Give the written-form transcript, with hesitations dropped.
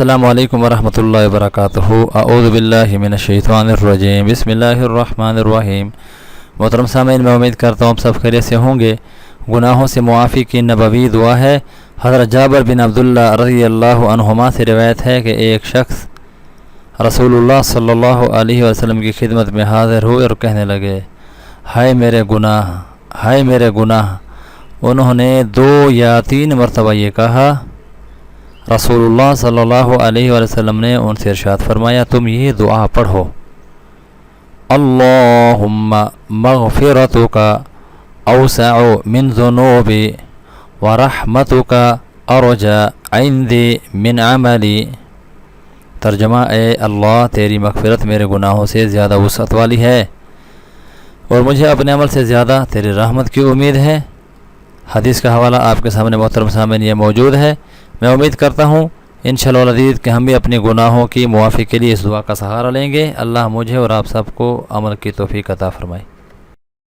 السلام علیکم ورحمۃ اللہ وبرکاتہ۔ اعوذ باللہ من الشیطان الرجیم، بسم اللہ الرحمن الرحیم۔ محترم سامعین، میں امید کرتا ہوں آپ سب خیریت سے ہوں گے۔ گناہوں سے معافی کی نبوی دعا ہے۔ حضرت جابر بن عبداللہ رضی اللہ عنہما سے روایت ہے کہ ایک شخص رسول اللہ صلی اللہ علیہ وسلم کی خدمت میں حاضر ہوئے اور کہنے لگے، ہائے میرے گناہ، ہائے میرے گناہ۔ انہوں نے 2 یا 3 مرتبہ یہ کہا۔ رسول اللہ صلی اللہ علیہ وسلم نے ان سے ارشاد فرمایا، تم یہ دعا پڑھو، اللہم مغفرتک اوسع من ذنوبی ورحمتک ارجع عندی من عملی۔ ترجمہ، اے اللہ، تیری مغفرت میرے گناہوں سے زیادہ وسعت والی ہے اور مجھے اپنے عمل سے زیادہ تیری رحمت کی امید ہے۔ حدیث کا حوالہ آپ کے سامنے محترم سامعین یہ موجود ہے۔ میں امید کرتا ہوں انشاءاللہ العزیز کہ ہم بھی اپنے گناہوں کی معافی کے لیے اس دعا کا سہارا لیں گے۔ اللہ مجھے اور آپ سب کو عمل کی توفیق عطا فرمائے۔